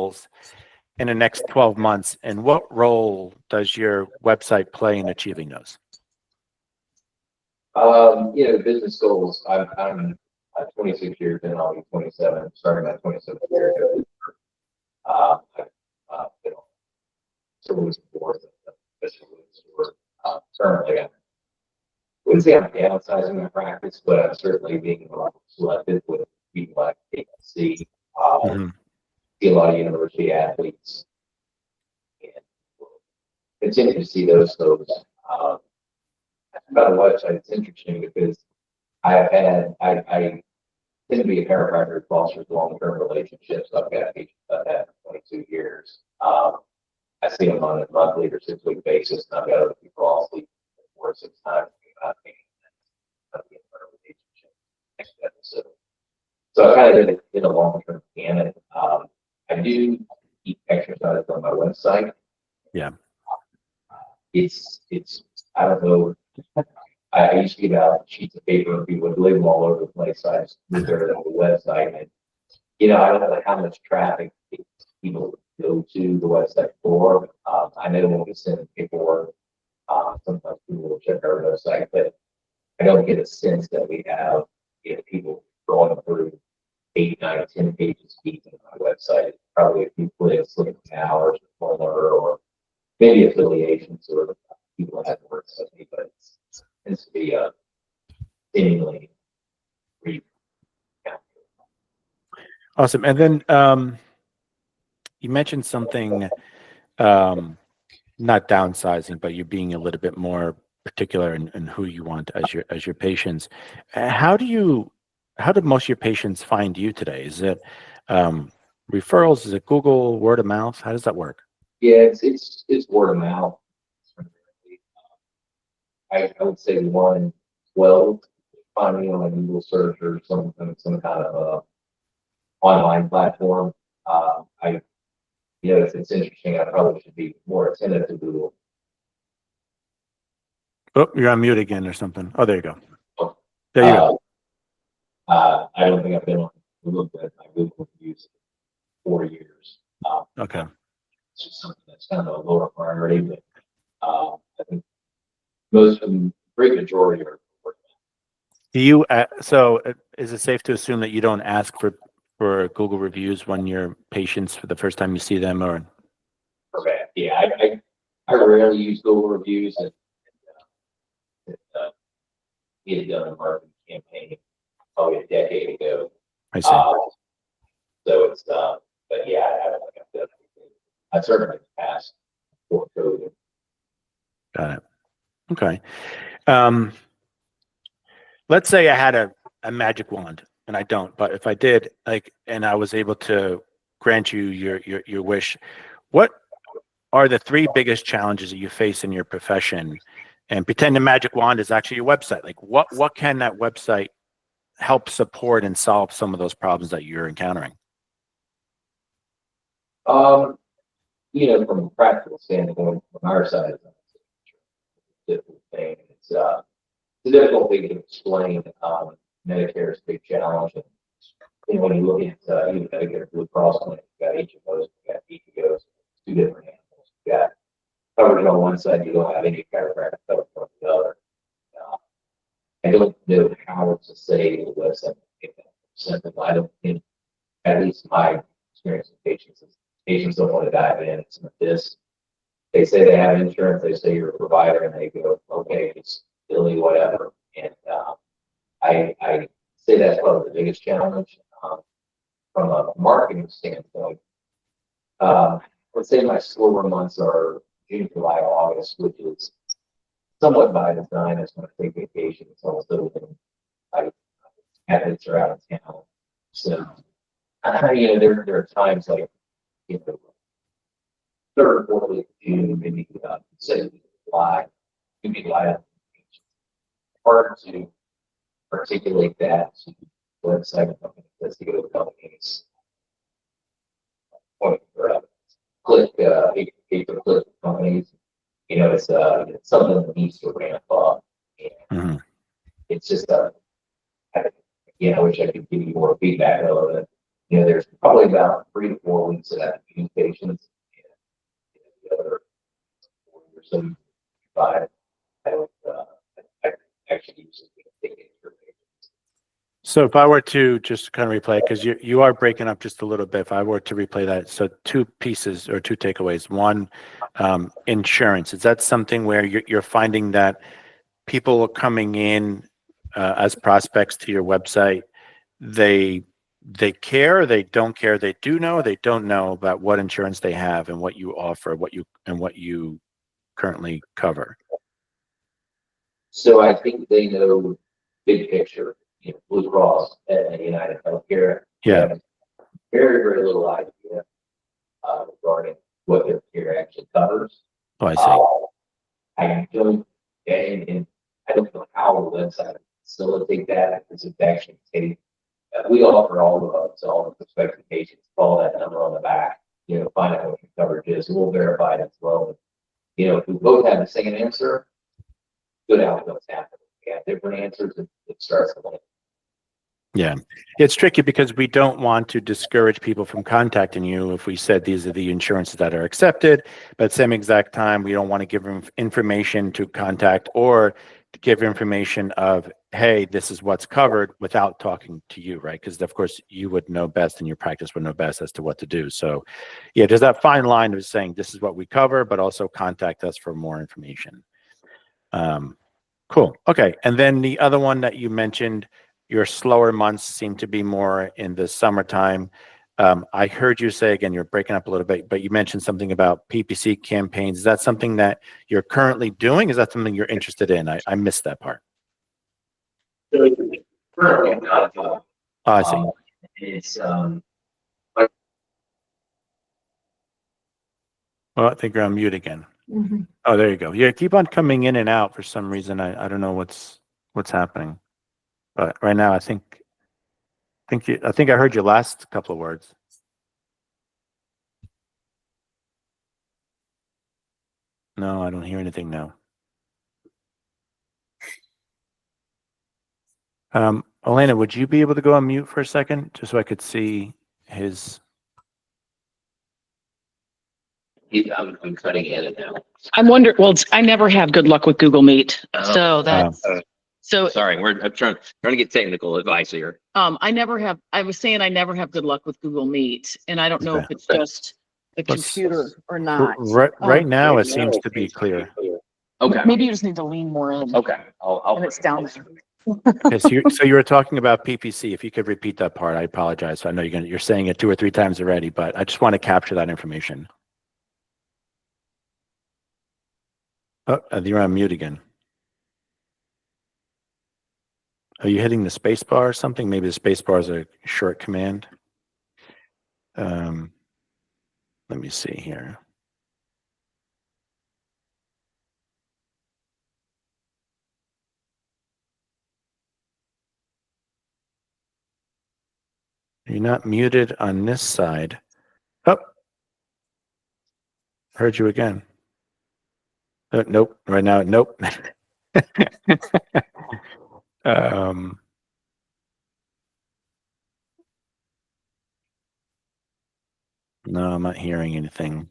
goals in the next 12 months, and what role does your website play in achieving those? Business goals. I'm 26 years in. I'll be 27. Starting my 27th year ago. I've been on service board, currently I wouldn't say I'm downsizing my practice, but I'm certainly being a lot selective with people I can see. See a lot of university athletes, and continue to see those folks. About the website, it's interesting because I tend to be a chiropractor who fosters long-term relationships. I've got patients I've had for 22 years. I see them on a monthly or 6-week basis, and I've got other people I'll see 4 or 6 times without being in a relationship. So I kind of did a long-term scan. I do keep exercise on my website. Yeah. It's I don't know. I used to give out sheets of paper and people would leave them all over the place. So I just moved everything to the website. And, I don't know how much traffic people go to the website for. I know when we send paperwork, sometimes people will check our website, but I don't get a sense that we have people going through 8, 9, 10 pages deep on my website. Probably a few clicks, looking at hours, or maybe affiliations or people that have worked with me, but it tends to be seemingly brief. Awesome. And then you mentioned something, not downsizing, but you're being a little bit more particular in who you want as your patients. How do most of your patients find you today? Is it referrals? Is it Google, word of mouth? How does that work? Yeah, it's word of mouth. I would say 1-12, finding on a Google search or some kind of online platform. It's interesting. I probably should be more attentive to Google. Oh, you're on mute again or something. Oh, there you go. There you go. I don't think I've been on Google, but I Google reviews for 4 years. Okay. It's just something that's kind of a lower priority, but I think most of them, great majority are. Do you? So, is it safe to assume that you don't ask for Google reviews when your patients for the first time you see them, or? Okay. Yeah, I rarely use Google reviews, and we had done a marketing campaign probably a decade ago. I see. So it's but yeah, I don't think I've done anything. I've certainly passed for COVID. Got it. Okay. Let's say I had a magic wand, and I don't, but if I did, and I was able to grant you your wish, what are the 3 biggest challenges that you face in your profession? And pretend the magic wand is actually your website. Like what can that website help support and solve some of those problems that you're encountering? From a practical standpoint, from our side, it's a difficult thing. It's a difficult thing to explain. Medicare is a big challenge. And when you look at even Medicare Blue Cross clinic, you got each of those, you got each of those, 2 different animals. You got coverage on one side, you don't have any chiropractic coverage on the other. I don't know how to say the website simple. I don't think, at least my experience with patients don't want to dive in some of this. They say they have insurance, they say you're a provider, and they go, okay, it's Billy, whatever. And I say that's probably the biggest challenge from a marketing standpoint. Let's say my slower months are June, July, August, which is somewhat by design. It's going to take vacation. It's also when athletes are out of town. So, there are times like, 3rd or 4th of June, maybe say July, maybe July. Hard to articulate that to website companies, that's to go to companies. Click pay-per-click companies. It's something that needs to ramp up. And it's just I wish I could give you more feedback on it. There's probably about 3 to 4 weeks of that communications, and the other 4 or so, 5, I don't, I actually use it to take information. So if I were to just kind of replay, because you are breaking up just a little bit, if I were to replay that, so 2 pieces or 2 takeaways. One, insurance. Is that something where you're finding that people are coming in as prospects to your website, they care, they don't care, they do know, they don't know about what insurance they have and what you offer, what you currently cover? So I think they know big picture, Blue Cross and United Healthcare. Yeah. Have very, very little idea regarding what their care actually covers. Oh, I see. I don't, and I don't know how the website facilitate that because it's actually take. We offer all of us, all the prospective patients, call that number on the back, find out what your coverage is. We'll verify it as well. If we both have the same answer, good outcomes happen. We have different answers, it starts to like. Yeah, it's tricky because we don't want to discourage people from contacting you if we said these are the insurances that are accepted, but at the same exact time, we don't want to give them information to contact or to give information of, hey, this is what's covered without talking to you, right? Because of course you would know best and your practice would know best as to what to do. So yeah, there's that fine line of saying this is what we cover, but also contact us for more information. Cool. Okay. And then the other one that you mentioned, your slower months seem to be more in the summertime. I heard you say, again, you're breaking up a little bit, but you mentioned something about PPC campaigns. Is that something that you're currently doing? Is that something you're interested in? I missed that part. Currently not, Oh, I see. it's, Well, I think you're on mute again. Oh, there you go. Yeah, keep on coming in and out for some reason. I don't know what's happening. But right now, I think I heard your last couple of words. No, I don't hear anything now. Elena, would you be able to go on mute for a second, just so I could see his? I'm cutting in and out. I'm wondering, well, I never have good luck with Google Meet. So that's, so, Sorry, I'm trying to get technical advice here. I was saying I never have good luck with Google Meet, and I don't know if it's just the computer or not. Right now, it seems to be clear. Okay. Maybe you just need to lean more in. Okay. I'll And it's down there. Okay, so you were talking about PPC. If you could repeat that part, I apologize. I know you're saying it 2 or 3 times already, but I just want to capture that information. Oh, you're on mute again. Are you hitting the space bar or something? Maybe the space bar is a short command. Let me see here. You're not muted on this side. Oh, heard you again. Nope. Right now, nope. No, I'm not hearing anything.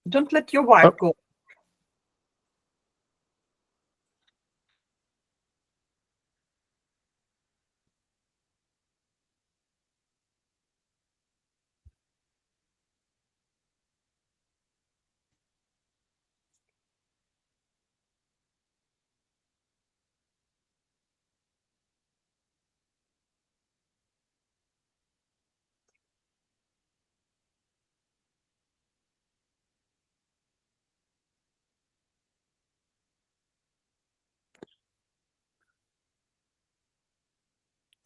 Don't let your wife go.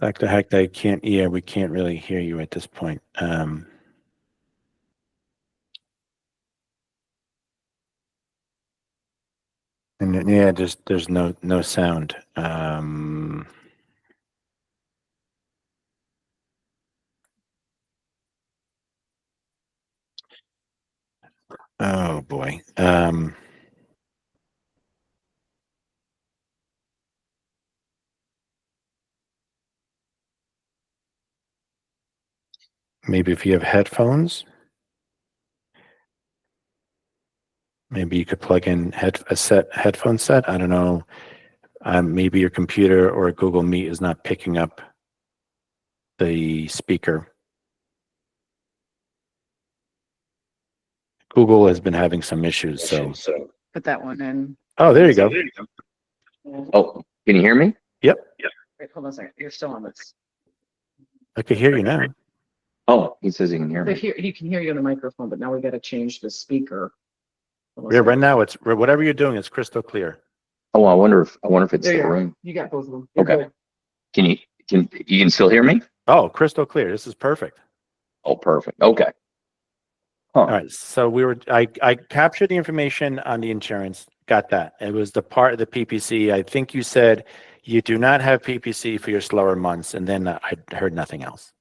Dr. Hecht, I can't. Yeah, we can't really hear you at this point. And yeah, there's no sound. Oh boy. Maybe if you have headphones, maybe you could plug in headphone set. I don't know. Maybe your computer or Google Meet is not picking up the speaker. Google has been having some issues, so. Put that one in. Oh, there you go. Oh, can you hear me? Yep, Wait, hold on a second. You're still on this. I can hear you now. Oh, he says he can hear So me. here, he can hear you on the microphone, but now we got to change the speaker. Hold on a Yeah, second. right now it's whatever you're doing is crystal clear. Oh, I wonder if it's There the you are. room. You got both of them. You're Okay. good. Can you still hear me? Oh, crystal clear. This is perfect. Oh, perfect. Okay. Huh. All right. So I captured the information on the insurance. Got that. It was the part of the PPC. I think you said you do not have PPC for your slower months, and then I heard nothing else.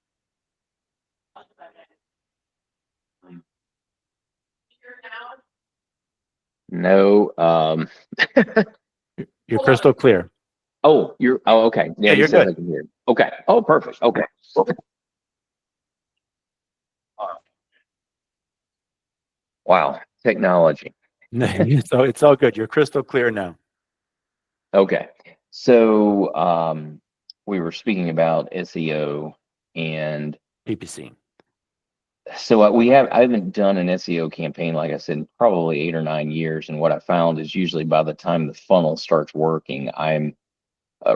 No. You're crystal clear. Oh, okay. Yeah, you're he said good. I can hear. Okay. Oh, perfect. Okay. Wow. Technology. So it's all good. You're crystal clear now. Okay. So we were speaking about SEO, and PPC. so I haven't done an SEO campaign, like I said, in probably 8 or 9 years. And what I found is usually by the time the funnel starts working, I'm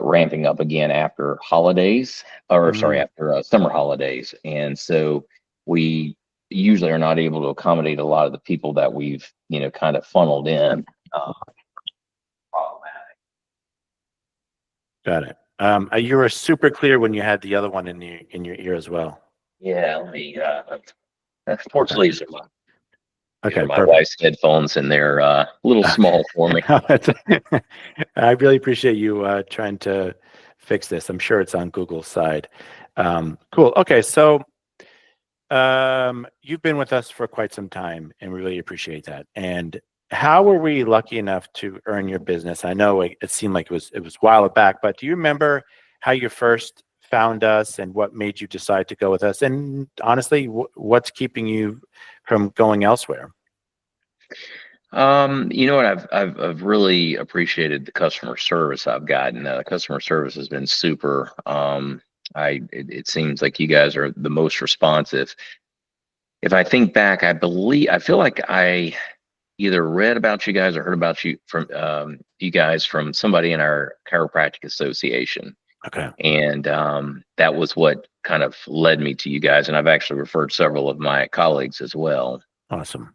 ramping up again after holidays, or sorry, after summer holidays. And so we usually are not able to accommodate a lot of the people that we've, kind of funneled in. Problematic. Got it. You were super clear when you had the other one in your ear as well. Yeah, let me, fortunately, these are my Okay, my perfect. wife's headphones, and they're a little small for me. I really appreciate you trying to fix this. I'm sure it's on Google's side. Cool. Okay, so you've been with us for quite some time, and we really appreciate that. And how were we lucky enough to earn your business? I know it seemed like it was a while back, but do you remember how you first found us and what made you decide to go with us? And honestly, what's keeping you from going elsewhere? You know what? I've really appreciated the customer service I've gotten. The customer service has been super. It seems like you guys are the most responsive. If I think back, I feel like I either read about you guys or heard about you from you guys from somebody in our chiropractic association. Okay. And that was what kind of led me to you guys. And I've actually referred several of my colleagues as well. Awesome.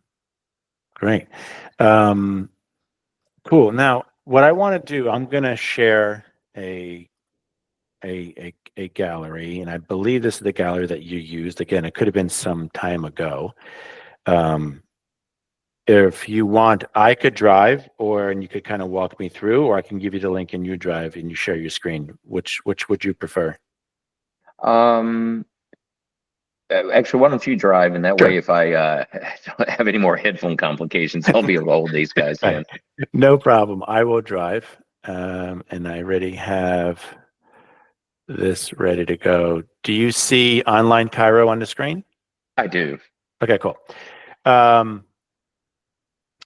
Great. Cool. Now, what I want to do, I'm going to share a gallery, and I believe this is the gallery that you used. Again, it could have been some time ago. If you want, I could drive, and you could kind of walk me through, or I can give you the link and you drive and you share your screen. Which would you prefer? Actually, why don't you drive? And that Sure. way, if I don't have any more headphone complications, I'll be able to hold these guys in. No problem. I will drive. And I already have this ready to go. Do you see online Chiro on the screen? I do. Okay, cool.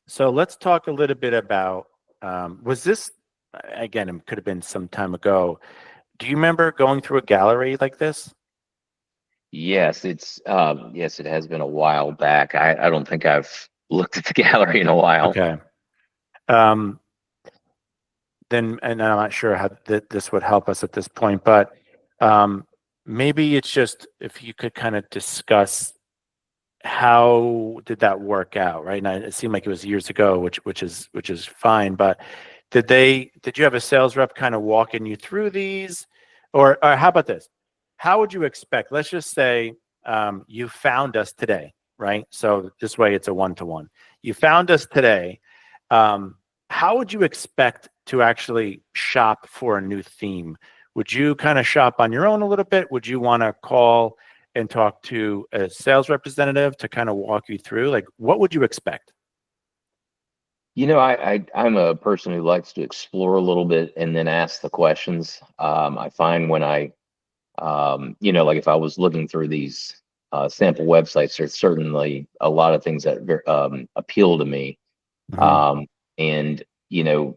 So let's talk a little bit about, was this, again, it could have been some time ago. Do you remember going through a gallery like this? Yes, yes, it has been a while back. I don't think I've looked at the gallery in a while. Okay. Then, and I'm not sure how this would help us at this point, but maybe it's just if you could kind of discuss how did that work out, right? And it seemed like it was years ago, which is fine. But did you have a sales rep kind of walking you through these, or how about this? How would you expect? Let's just say you found us today, right? So this way, it's a one-to-one. You found us today. How would you expect to actually shop for a new theme? Would you kind of shop on your own a little bit? Would you want to call and talk to a sales representative to kind of walk you through? Like, what would you expect? I'm a person who likes to explore a little bit and then ask the questions. I find when like if I was looking through these sample websites, there's certainly a lot of things that appeal to me. Mhm. And,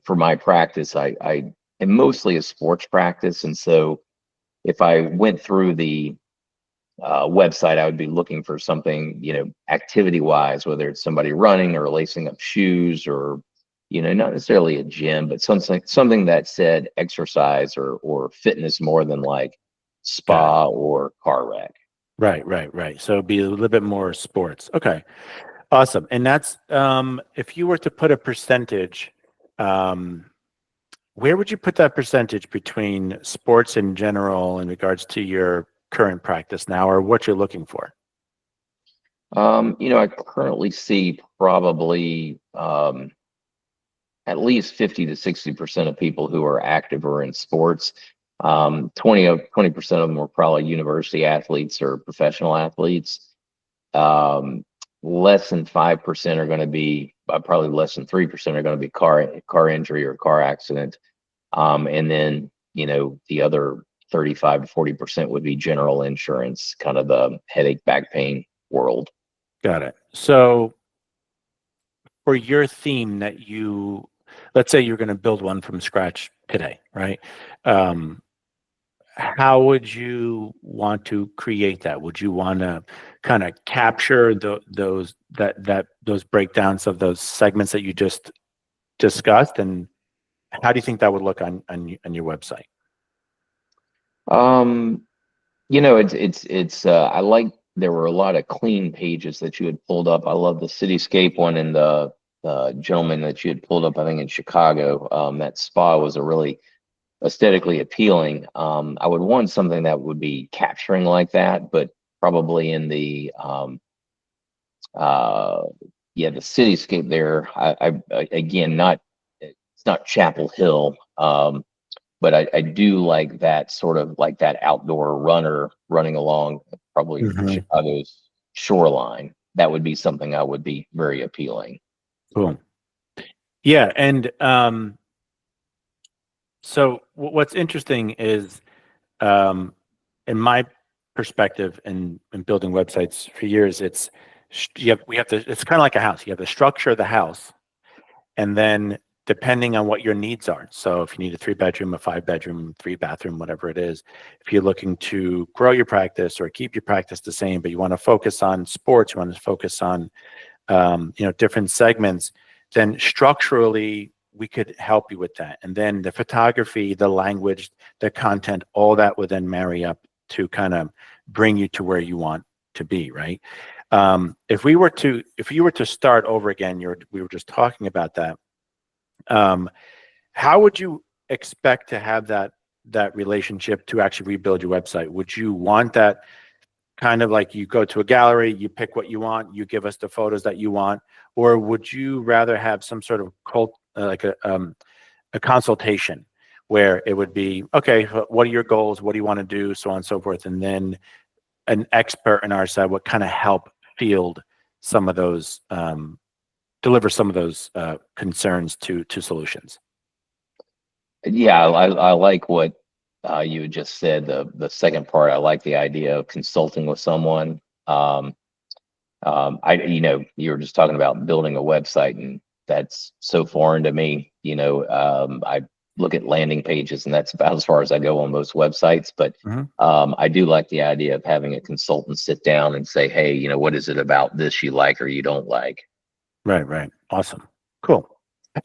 for my practice, I am mostly a sports practice. And so if I went through the website, I would be looking for something, activity wise, whether it's somebody running or lacing up shoes or, not necessarily a gym, but something that said exercise or fitness more than like Got it. spa or car wreck. Right. So it'd be a little bit more sports. Okay. Awesome. And that's if you were to put a percentage, um, where would you put that percentage between sports in general in regards to your current practice now or what you're looking for? I currently see probably at least 50 to 60% of people who are active or in sports. 20% of them are probably university athletes or professional athletes. Um, Less than 5% are going to be, probably less than 3% are going to be car injury or car accident. And then, the other 35 to 40% would be general insurance, kind of the headache, back pain world. Got it. So for your theme let's say you're going to build one from scratch today, right? Um, how would you want to create that? Would you want to kind of capture those breakdowns of those segments that you just discussed, and how do you think that would look on your website? Um, I like there were a lot of clean pages that you had pulled up. I love the cityscape one and the gentleman that you had pulled up, I think in Chicago. That spa was a really aesthetically appealing. I would want something that would be capturing like that, but probably in the uh the cityscape there. Again, not it's not Chapel Hill. But I do like that sort of like that outdoor runner running along probably Mhm. Chicago's shoreline. That would be something I would be very appealing. Cool. Yeah, and so what's interesting is, um, in my perspective in building websites for years, it's kind of like a house. You have the structure of the house, and then depending on what your needs are. So if you need a 3-bedroom, a 5-bedroom, 3-bathroom, whatever it is, if you're looking to grow your practice or keep your practice the same, but you want to focus on sports, you want to focus on different segments, then structurally we could help you with that. And then the photography, the language, the content, all that would then marry up to kind of bring you to where you want to be, right? If you were to start over again, we were just talking about that. How would you expect to have that relationship to actually rebuild your website? Would you want that kind of like you go to a gallery, you pick what you want, you give us the photos that you want, or would you rather have some sort of a consultation where it would be, okay, what are your goals? What do you want to do? So on and so forth. And then an expert on our side would kind of help field some of those, deliver some of those concerns to solutions. Yeah, I like what you had just said. The second part, I like the idea of consulting with someone. You were just talking about building a website, and that's so foreign to me. I look at landing pages, and that's about as far as I go on most websites. But Mhm. I do like the idea of having a consultant sit down and say, "Hey, what is it about this you like or you don't like?" Right. Awesome. Cool.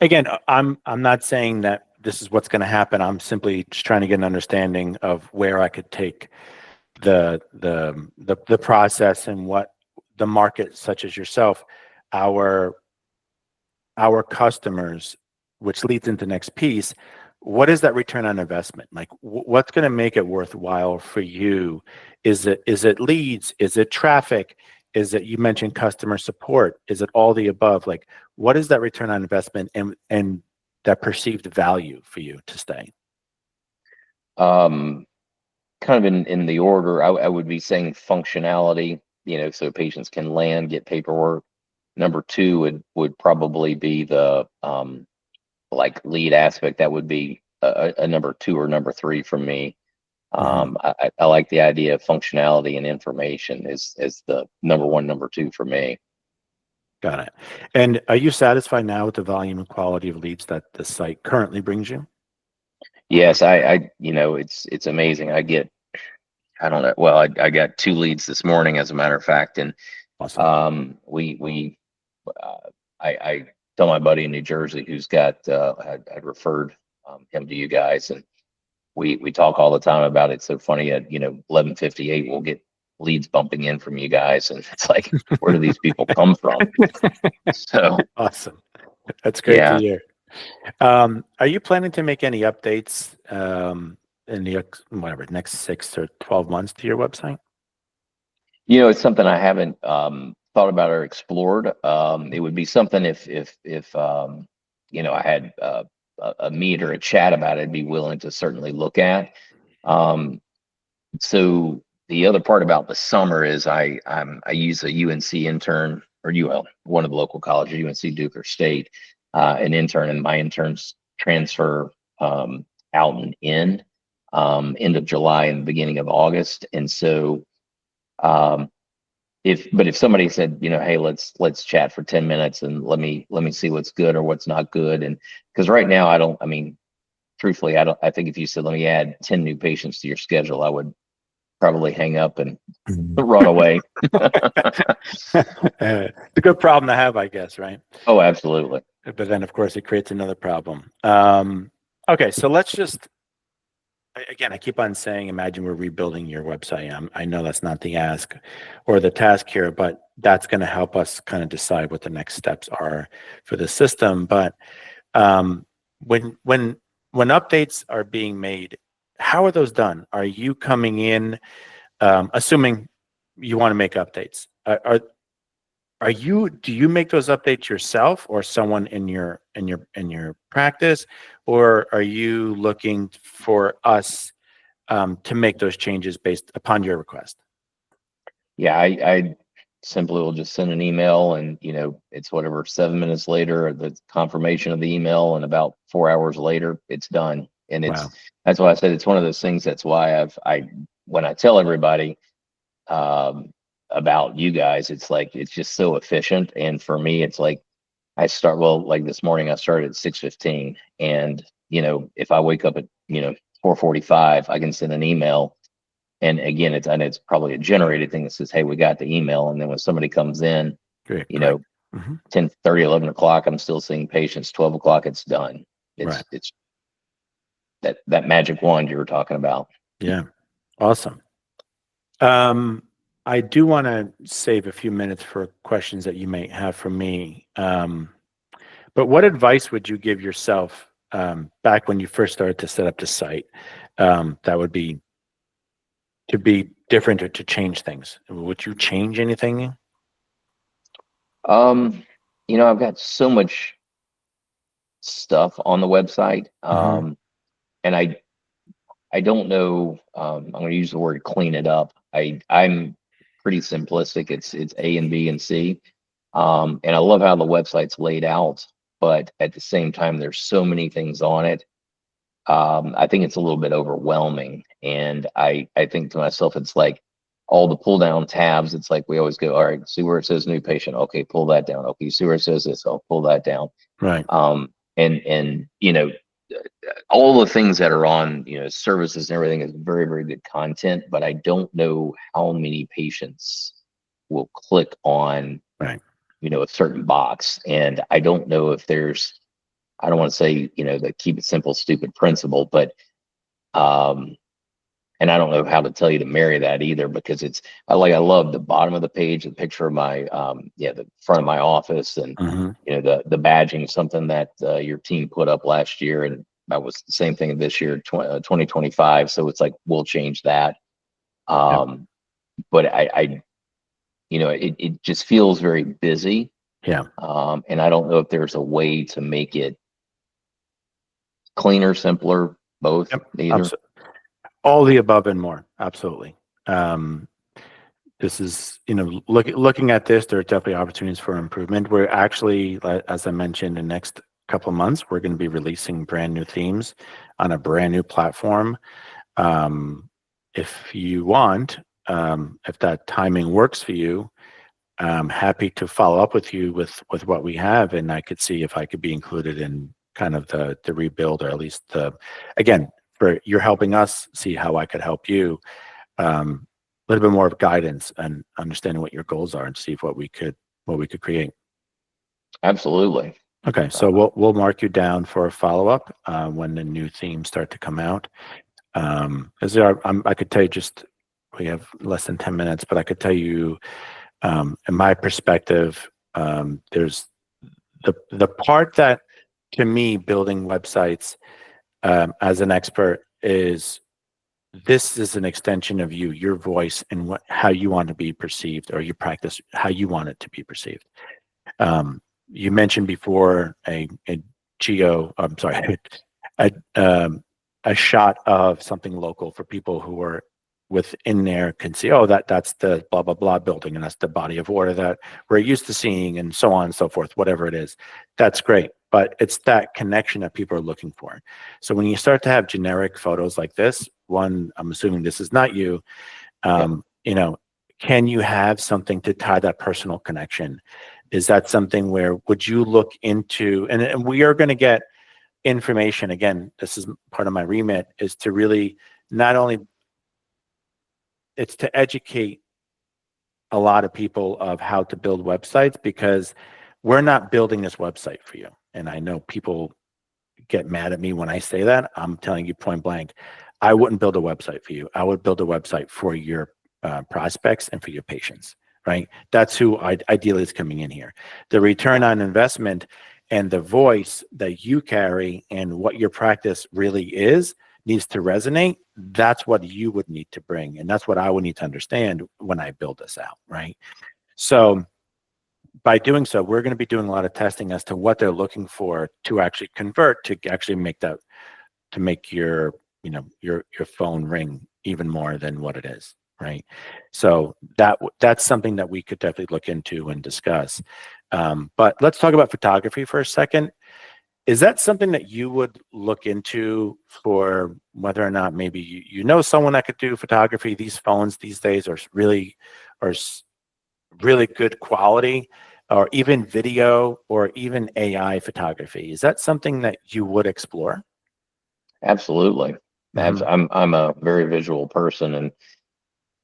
Again, I'm not saying that this is what's going to happen. I'm simply just trying to get an understanding of where I could take the process and what the market, such as yourself, our customers, which leads into the next piece. What is that return on investment? Like, what's going to make it worthwhile for you? Is it leads? Is it traffic? Is it, you mentioned customer support? Is it all the above? Like, what is that return on investment and that perceived value for you to stay? Um, Kind of in the order, I would be saying functionality, so patients can land, get paperwork. Number two would probably be the like lead aspect. That would be a number two or number three for me. I like the idea of functionality and information is the number one, number two for me. Got it. And are you satisfied now with the volume and quality of leads that the site currently brings you? Yes, it's amazing. I don't know. Well, I got 2 leads this morning, as a matter of fact, and Awesome. I tell my buddy in New Jersey who's got had referred him to you guys, and we talk all the time about it. So funny at 11:58 we'll get leads bumping in from you guys, and it's like, where do these people come from? So Awesome. That's great to yeah. hear. Are you planning to make any updates in the next 6 or 12 months to your website? It's something I haven't thought about or explored. It would be something if I had a meet or a chat about it, I'd be willing to certainly look at. So the other part about the summer is I use a UNC intern, or one of the local colleges, UNC, Duke, or State, an intern, and my interns transfer out and in end of July and beginning of August, and so. If somebody said, hey, let's chat for 10 minutes and let me see what's good or what's not good. And because right now truthfully, I think if you said, let me add 10 new patients to your schedule, I would probably hang up and run away. It's a good problem to have, I guess, right? Oh, absolutely. But then, of course, it creates another problem. Okay, so let's just, again, I keep on saying, imagine we're rebuilding your website. I know that's not the ask or the task here, but that's going to help us kind of decide what the next steps are for the system. But when updates are being made, how are those done? Are you coming in, assuming you want to make updates? Do you make those updates yourself, or someone in your practice, or are you looking for us to make those changes based upon your request? Yeah, I simply will just send an email, and it's whatever, 7 minutes later, the confirmation of the email, and about 4 hours later, it's done. And Wow. that's why I said it's one of those things. That's why when I tell everybody about you guys, it's like, it's just so efficient. And for me, it's like like this morning, I started at 6:15, and if I wake up at 4:45, I can send an email. And again, it's probably a generated thing that says, hey, we got the email. And then when somebody comes in, Great. 10:30, 11 o'clock, I'm still seeing patients. 12 o'clock, it's done. It's that magic wand you were talking about. Yeah. Awesome. I do want to save a few minutes for questions that you may have for me. But what advice would you give yourself back when you first started to set up the site that would be to be different or to change things? Would you change anything? I've got so much stuff on the website, and I don't know. I'm going to use the word clean it up. I'm pretty simplistic. It's A and B and C, and I love how the website's laid out. But at the same time, there's so many things on it. I think it's a little bit overwhelming, and I think to myself, it's like all the pull down tabs. It's like we always go, all right, see where it says new patient. Okay, pull that down. Okay, see where it says this. I'll pull that down. Right. And all the things that are on services and everything is very, very good content, but I don't know how many patients will click on a certain box, and I don't know if there's, I don't want to say the keep it simple stupid principle, but and I don't know how to tell you to marry that either, because I love the bottom of the page, the picture of my the front of my office, and the badging, something that your team put up last year, and that was the same thing this year, 2025. So it's like, we'll change that. But it just feels very busy. Yeah. And I don't know if there's a way to make it cleaner, simpler, both. Either. All the above and more. Absolutely. This is, looking at this, there are definitely opportunities for improvement. We're actually, as I mentioned, in the next couple of months, we're going to be releasing brand new themes on a brand new platform. if you want, if that timing works for you, I'm happy to follow up with you with what we have, and I could see if I could be included in kind of the rebuild, or at least again, for you're helping us see how I could help you. A little bit more of guidance and understanding what your goals are, and see if what we could create. Absolutely. Okay, so we'll mark you down for a follow up when the new themes start to come out. As there are, I could tell you, just we have less than 10 minutes, but I could tell you, in my perspective, there's the part that, to me, building websites as an expert is, this is an extension of you, your voice, and how you want to be perceived, or your practice, how you want it to be perceived. You mentioned before a geo, I'm sorry, a shot of something local for people who are within there can see, oh, that's the blah blah blah building, and that's the body of water that we're used to seeing, and so on and so forth, whatever it is. That's great, but it's that connection that people are looking for. So when you start to have generic photos like this one, I'm assuming this is not you, you know, can you have something to tie that personal connection? Is that something where, would you look into, and we are going to get information, again, this is part of my remit, is to really not only, it's to educate a lot of people of how to build websites, because we're not building this website for you. And I know people get mad at me when I say that. I'm telling you point blank, I wouldn't build a website for you. I would build a website for your prospects and for your patients, right? That's who ideally is coming in here. The return on investment and the voice that you carry and what your practice really is needs to resonate. That's what you would need to bring. And that's what I would need to understand when I build this out, right? So by doing so, we're going to be doing a lot of testing as to what they're looking for to actually convert, to actually make that, to make your, you know, your phone ring even more than what it is, right? So that's something that we could definitely look into and discuss. But let's talk about photography for a second. Is that something that you would look into, for whether or not maybe you know someone that could do photography? These phones these days are really good quality, or even video, or even AI photography. Is that something that you would explore? Absolutely. Mhm. I'm a very visual person, and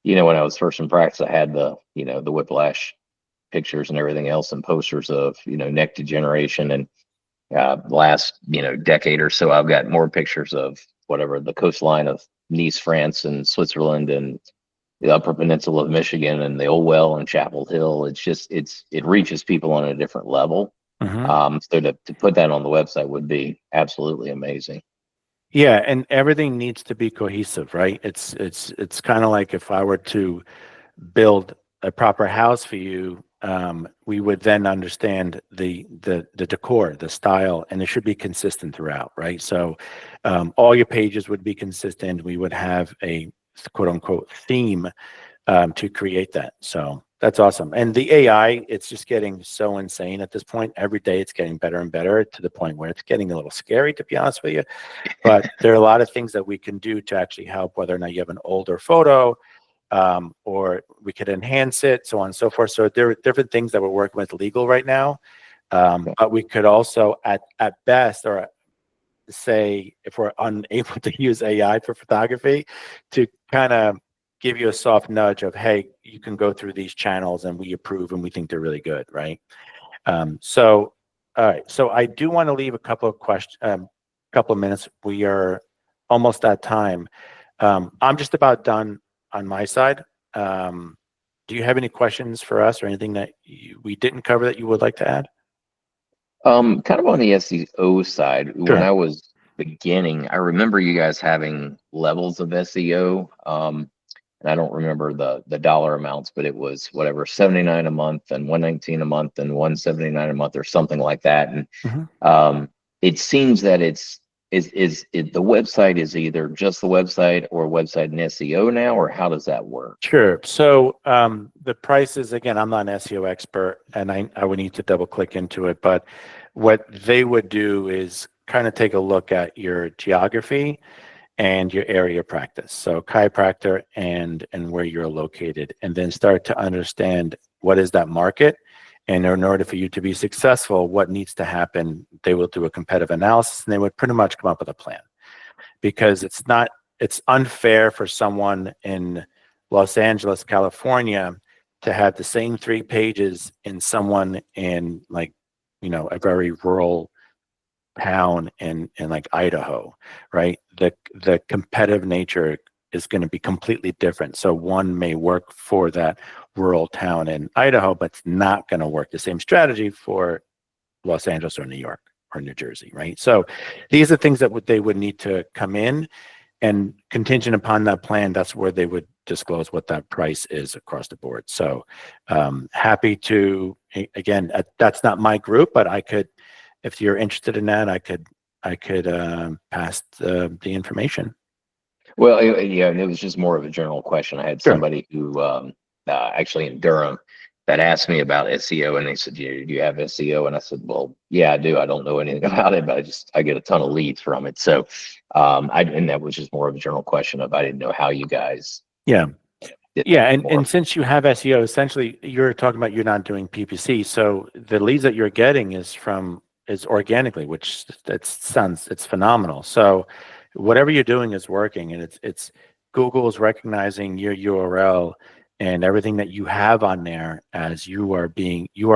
when I was first in practice, I had the the whiplash pictures and everything else, and posters of neck degeneration, and last decade or so, I've got more pictures of whatever the coastline of Nice, France, and Switzerland, and the Upper Peninsula of Michigan, and the Old Well and Chapel Hill. It's just it reaches people on a different level. Mhm. So to put that on the website would be absolutely amazing. Yeah, and everything needs to be cohesive, right? It's kind of like, if I were to build a proper house for you, we would then understand the decor, the style, and it should be consistent throughout, right? So all your pages would be consistent. We would have a quote unquote theme to create that. So that's awesome. And the AI, it's just getting so insane at this point. Every day it's getting better and better, to the point where it's getting a little scary, to be honest with you. But there are a lot of things that we can do to actually help, whether or not you have an older photo, or we could enhance it, so on and so forth. So there are different things that we're working with legal right now. But we could also, at best, or say, if we're unable to use AI for photography, to kind of give you a soft nudge of, hey, you can go through these channels and we approve and we think they're really good, right? So, all right. So I do want to leave a couple of questions, couple of minutes. We are almost at time. I'm just about done on my side. Do you have any questions for us, or anything that we didn't cover that you would like to add? Kind of on the SEO side, when Sure. I was beginning, I remember you guys having levels of SEO. And I don't remember the dollar amounts, but it was whatever, 79 a month and 119 a month and 179 a month, or something like that. And Mhm. it seems that the website is either just the website or website and SEO now, or how does that work? Sure. So the prices, again, I'm not an SEO expert, and I would need to double click into it. But what they would do is kind of take a look at your geography and your area of practice. So chiropractor and where you're located, and then start to understand what is that market. And in order for you to be successful, what needs to happen, they will do a competitive analysis and they would pretty much come up with a plan. Because it's unfair for someone in Los Angeles, California to have the same 3 pages in someone in like, a very rural town in like Idaho, right? The competitive nature is going to be completely different. So one may work for that rural town in Idaho, but it's not going to work the same strategy for Los Angeles or New York or New Jersey, right? So these are things that they would need to come in, and contingent upon that plan, that's where they would disclose what that price is across the board. So happy to, again, that's not my group, but I could, if you're interested in that, I could pass the information. Well, yeah, and it was just more of a general question. I had Sure. somebody who actually in Durham that asked me about SEO, and they said, "Do you have SEO?" And I said, "Well, yeah, I do. I don't know anything about it, but I get a ton of leads from it." So, and that was just more of a general question of I didn't know how you guys. Yeah. did Yeah, that more. and since you have SEO, essentially you're talking about you're not doing PPC, so the leads that you're getting is organically, which it's phenomenal. So whatever you're doing is working, and it's Google is recognizing your URL and everything that you have on there as you are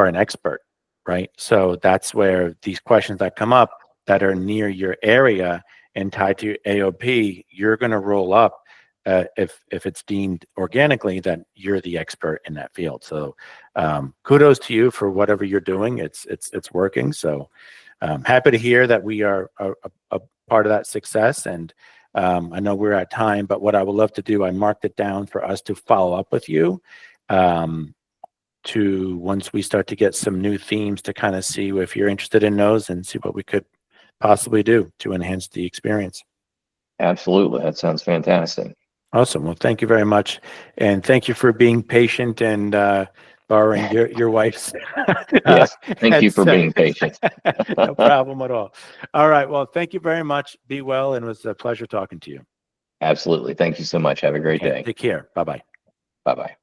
an expert, right? So that's where these questions that come up that are near your area and tied to your AOP, you're going to roll up. If it's deemed organically that you're the expert in that field. So kudos to you for whatever you're doing. It's working. So happy to hear that we are a part of that success. And I know we're at time, but what I would love to do, I marked it down for us to follow up with you to once we start to get some new themes to kind of see if you're interested in those and see what we could possibly do to enhance the experience. Absolutely, that sounds fantastic. Awesome. Well, thank you very much. And thank you for being patient and borrowing your wife's. Yes, thank you for headset. being patient. No problem at all. All right. Well, thank you very much. Be well. And it was a pleasure talking to you. Absolutely. Thank you so much. Have a great day. Take care. Bye-bye. Bye-bye.